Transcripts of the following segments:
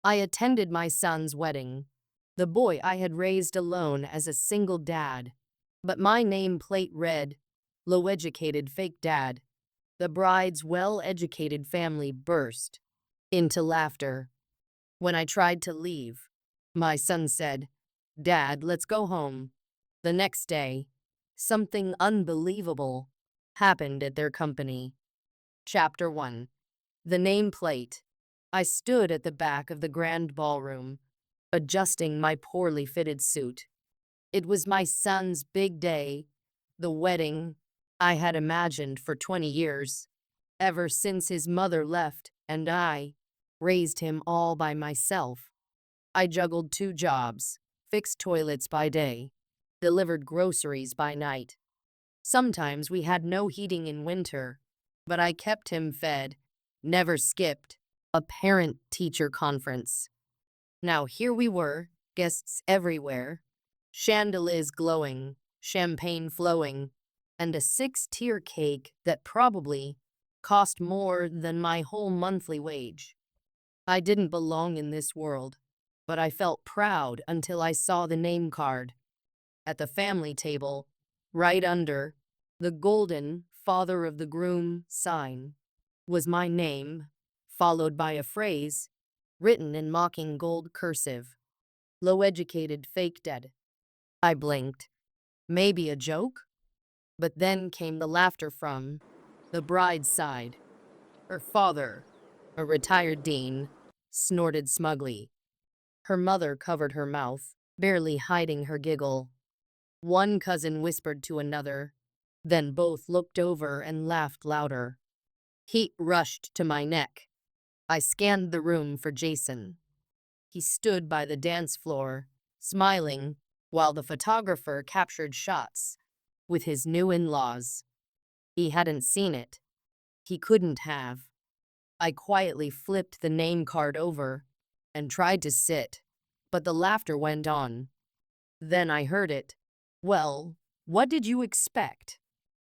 I attended my son's wedding, the boy I had raised alone as a single dad. But my nameplate read, low-educated fake dad. The bride's well-educated family burst into laughter. When I tried to leave, my son said, "Dad, let's go home." The next day, something unbelievable happened at their company. Chapter 1. The Nameplate. I stood at the back of the grand ballroom, adjusting my poorly fitted suit. It was my son's big day, the wedding I had imagined for 20 years, ever since his mother left and I raised him all by myself. I juggled 2 jobs, fixed toilets by day, delivered groceries by night. Sometimes we had no heating in winter, but I kept him fed, never skipped a parent-teacher conference. Now here we were, guests everywhere, chandeliers glowing, champagne flowing, and a 6-tier cake that probably cost more than my whole monthly wage. I didn't belong in this world, but I felt proud until I saw the name card. At the family table, right under the golden father of the groom sign, was my name, followed by a phrase written in mocking gold cursive. Low-educated fake dead. I blinked. Maybe a joke? But then came the laughter from the bride's side. Her father, a retired dean, snorted smugly. Her mother covered her mouth, barely hiding her giggle. One cousin whispered to another, then both looked over and laughed louder. Heat rushed to my neck. I scanned the room for Jason. He stood by the dance floor, smiling, while the photographer captured shots with his new in-laws. He hadn't seen it. He couldn't have. I quietly flipped the name card over and tried to sit, but the laughter went on. Then I heard it. "Well, what did you expect?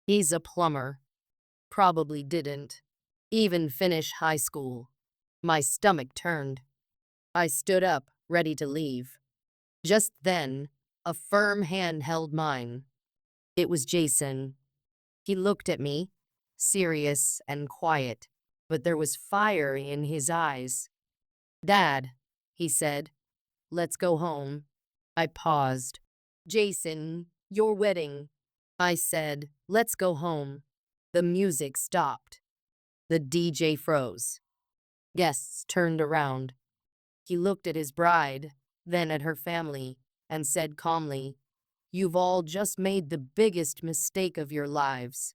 He's a plumber." Probably didn't even finish high school. My stomach turned. I stood up, ready to leave. Just then, a firm hand held mine. It was Jason. He looked at me, serious and quiet, but there was fire in his eyes. "Dad," he said, "let's go home." I paused. "Jason, your wedding." I said, "Let's go home." The music stopped. The DJ froze. Guests turned around. He looked at his bride, then at her family, and said calmly, "You've all just made the biggest mistake of your lives."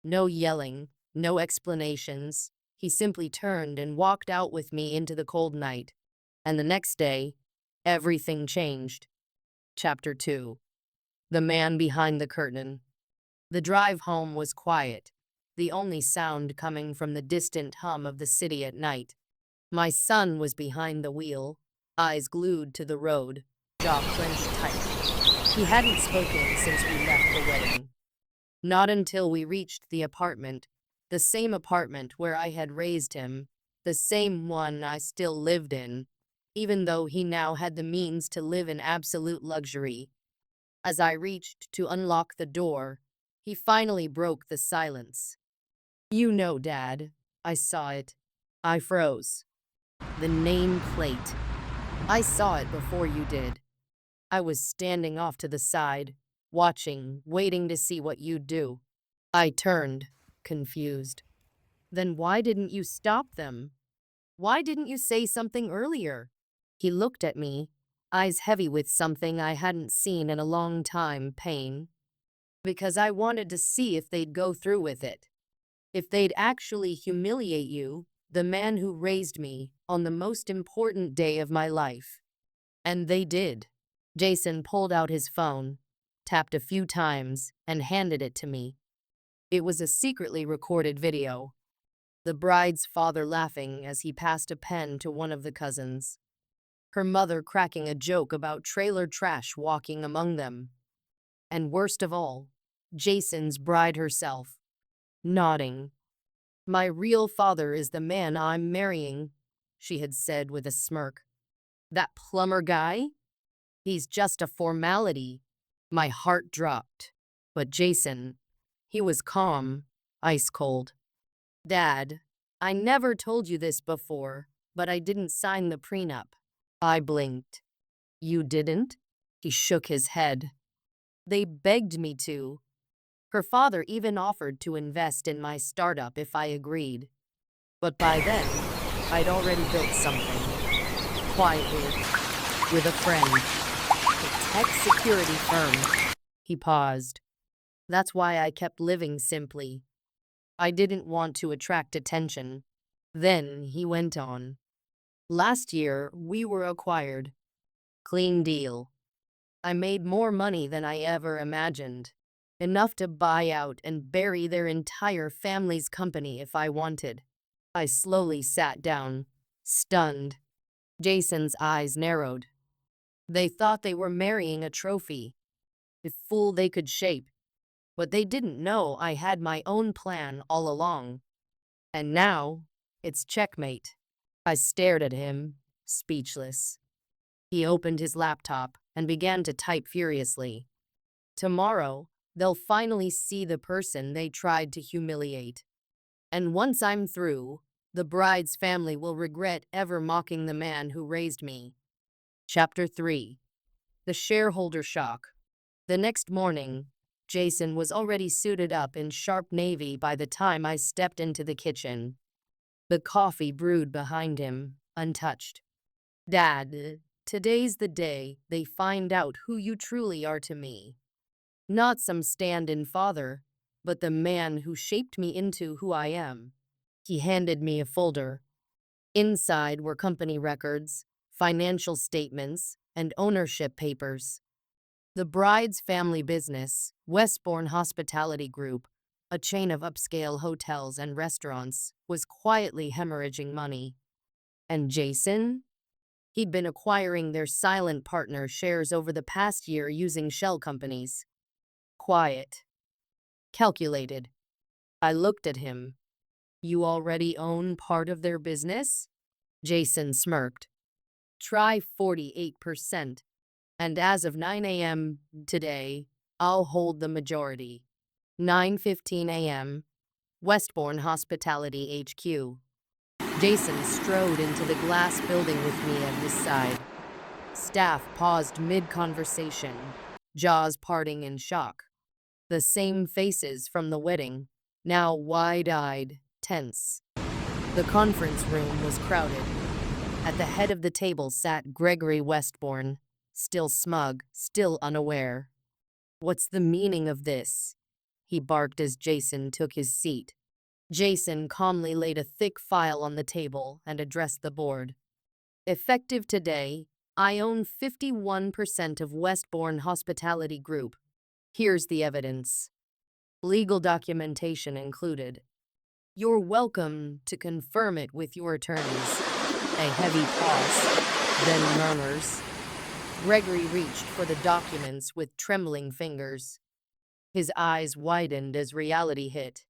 No yelling, no explanations. He simply turned and walked out with me into the cold night. And the next day, everything changed. Chapter 2. The Man Behind the Curtain. The drive home was quiet, the only sound coming from the distant hum of the city at night. My son was behind the wheel, eyes glued to the road, jaw clenched tight. He hadn't spoken since we left the wedding. Not until we reached the apartment, the same apartment where I had raised him, the same one I still lived in, even though he now had the means to live in absolute luxury. As I reached to unlock the door, he finally broke the silence. "You know, Dad." I saw it. I froze. The nameplate. I saw it before you did. I was standing off to the side, watching, waiting to see what you'd do. I turned, confused. "Then why didn't you stop them? Why didn't you say something earlier?" He looked at me, eyes heavy with something I hadn't seen in a long time, pain. "Because I wanted to see if they'd go through with it. If they'd actually humiliate you, the man who raised me, on the most important day of my life." And they did. Jason pulled out his phone, tapped a few times, and handed it to me. It was a secretly recorded video. The bride's father laughing as he passed a pen to one of the cousins. Her mother cracking a joke about trailer trash walking among them. And worst of all, Jason's bride herself, nodding. "My real father is the man I'm marrying," she had said with a smirk. That plumber guy? He's just a formality. My heart dropped. But Jason, he was calm, ice cold. Dad, I never told you this before, but I didn't sign the prenup. I blinked. You didn't? He shook his head. They begged me to. Her father even offered to invest in my startup if I agreed. But by then, I'd already built something. Quietly, with a friend. A tech security firm. He paused. That's why I kept living simply. I didn't want to attract attention. Then he went on. Last year, we were acquired. Clean deal. I made more money than I ever imagined. Enough to buy out and bury their entire family's company if I wanted. I slowly sat down, stunned. Jason's eyes narrowed. They thought they were marrying a trophy, a fool they could shape. But they didn't know I had my own plan all along. And now, it's checkmate. I stared at him, speechless. He opened his laptop and began to type furiously. Tomorrow, they'll finally see the person they tried to humiliate. And once I'm through, the bride's family will regret ever mocking the man who raised me. Chapter 3. The Shareholder Shock. The next morning, Jason was already suited up in sharp navy by the time I stepped into the kitchen. The coffee brewed behind him, untouched. Dad, today's the day they find out who you truly are to me. Not some stand-in father, but the man who shaped me into who I am. He handed me a folder. Inside were company records, financial statements, and ownership papers. The bride's family business, Westbourne Hospitality Group, a chain of upscale hotels and restaurants, was quietly hemorrhaging money. And Jason? He'd been acquiring their silent partner shares over the past year using shell companies. Quiet. Calculated. I looked at him. You already own part of their business? Jason smirked. Try 48%. And as of 9 a.m. today, I'll hold the majority. 9:15 a.m., Westbourne Hospitality HQ. Jason strode into the glass building with me at his side. Staff paused mid-conversation, jaws parting in shock. The same faces from the wedding, now wide-eyed, tense. The conference room was crowded. At the head of the table sat Gregory Westbourne, still smug, still unaware. What's the meaning of this? He barked as Jason took his seat. Jason calmly laid a thick file on the table and addressed the board. Effective today, I own 51% of Westbourne Hospitality Group. Here's the evidence. Legal documentation included. You're welcome to confirm it with your attorneys. A heavy pause, then murmurs. Gregory reached for the documents with trembling fingers. His eyes widened as reality hit.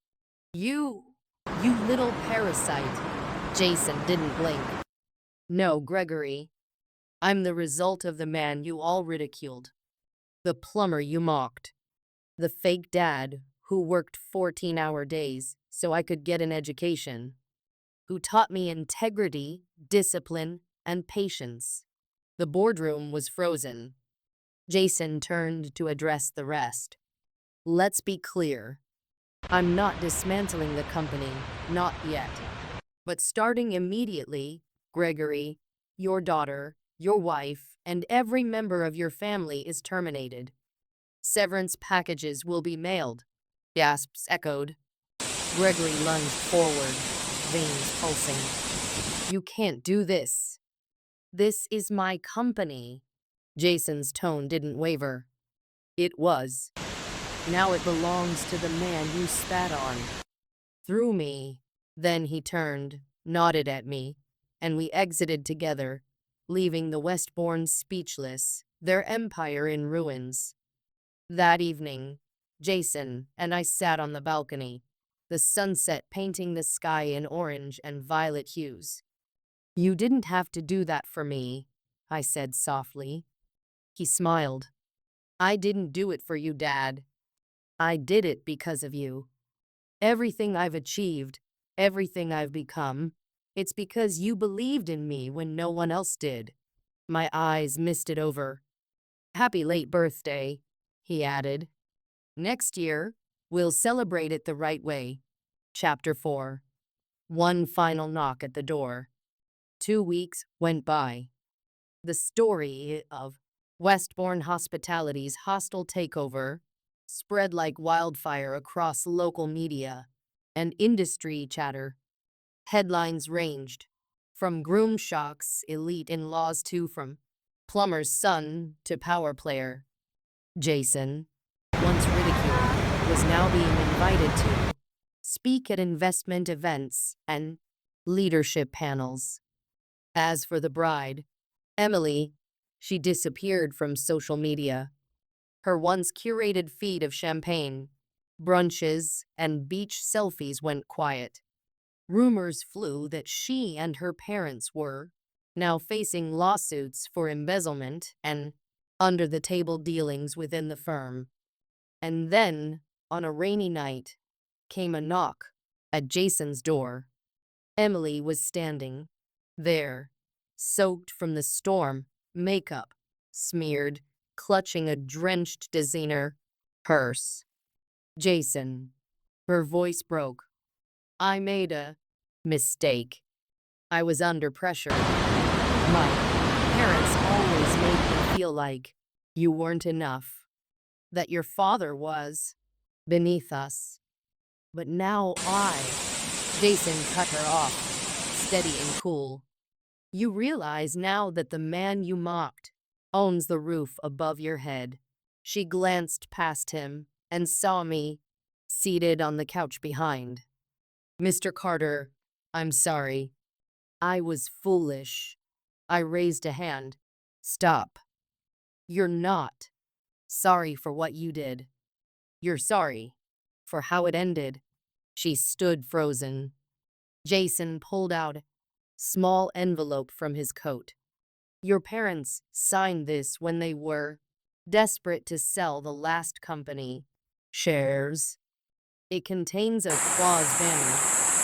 You little parasite. Jason didn't blink. No, Gregory. I'm the result of the man you all ridiculed. The plumber you mocked. The fake dad who worked 14-hour days so I could get an education. Who taught me integrity, discipline, and patience. The boardroom was frozen. Jason turned to address the rest. Let's be clear. I'm not dismantling the company, not yet. But starting immediately, Gregory, your daughter, your wife, and every member of your family is terminated. Severance packages will be mailed. Gasps echoed. Gregory lunged forward, veins pulsing. You can't do this. This is my company. Jason's tone didn't waver. It was. Now it belongs to the man you spat on. Through me. Then he turned, nodded at me, and we exited together, leaving the Westbournes speechless, their empire in ruins. That evening, Jason and I sat on the balcony, the sunset painting the sky in orange and violet hues. You didn't have to do that for me, I said softly. He smiled. I didn't do it for you, Dad. I did it because of you. Everything I've achieved, everything I've become, it's because you believed in me when no one else did. My eyes misted over. Happy late birthday, he added. Next year, we'll celebrate it the right way. Chapter 4. One final knock at the door. 2 weeks went by. The story of Westbourne Hospitality's hostile takeover spread like wildfire across local media and industry chatter. Headlines ranged from groom shocks, elite in-laws to from plumber's son to power player. Jason, once ridiculed, was now being invited to speak at investment events and leadership panels. As for the bride, Emily, she disappeared from social media. Her once curated feed of champagne, brunches, and beach selfies went quiet. Rumors flew that she and her parents were now facing lawsuits for embezzlement and under-the-table dealings within the firm. And then, on a rainy night, came a knock at Jason's door. Emily was standing there, soaked from the storm, makeup smeared, clutching a drenched designer purse. Jason, her voice broke. I made a mistake. I was under pressure. My parents always made me feel like you weren't enough, that your father was beneath us. But now Jason cut her off, steady and cool. You realize now that the man you mocked owns the roof above your head. She glanced past him and saw me, seated on the couch behind. Mr. Carter, I'm sorry. I was foolish. I raised a hand. Stop. You're not sorry for what you did. You're sorry for how it ended. She stood frozen. Jason pulled out a small envelope from his coat. Your parents signed this when they were desperate to sell the last company shares. It contains a clause banning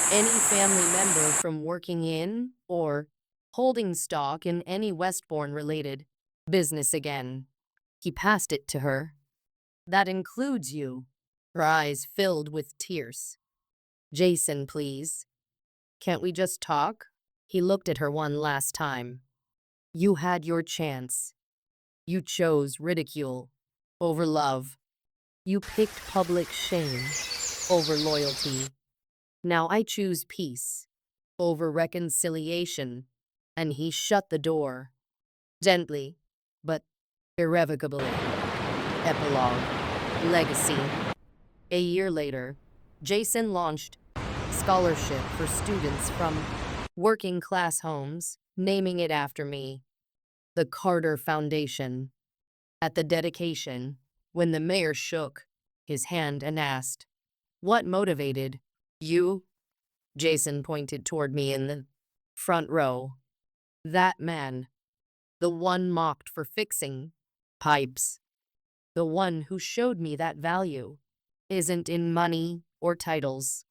any family member from working in or holding stock in any Westbourne-related business again. He passed it to her. That includes you. Her eyes filled with tears. Jason, please. Can't we just talk? He looked at her one last time. You had your chance. You chose ridicule over love. You picked public shame over loyalty. Now I choose peace over reconciliation. And he shut the door. Gently, but irrevocably. Epilogue. Legacy. A year later, Jason launched scholarship for students from working-class homes, naming it after me, the Carter Foundation. At the dedication, when the mayor shook his hand and asked, "What motivated you?" Jason pointed toward me in the front row. That man, the one mocked for fixing pipes, the one who showed me that value isn't in money or titles.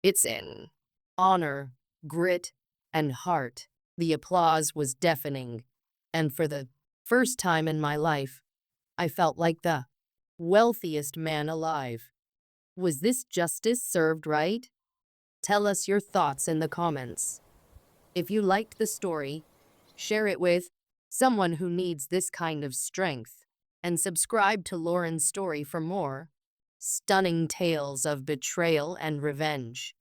It's in honor, grit, and heart. The applause was deafening, and for the first time in my life, I felt like the wealthiest man alive. Was this justice served right? Tell us your thoughts in the comments. If you liked the story, share it with someone who needs this kind of strength, and subscribe to Lauren's story for more stunning tales of betrayal and revenge.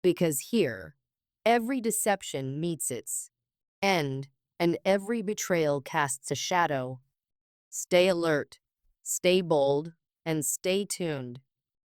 Because here, every deception meets its end, and every betrayal casts a shadow. Stay alert, stay bold, and stay tuned.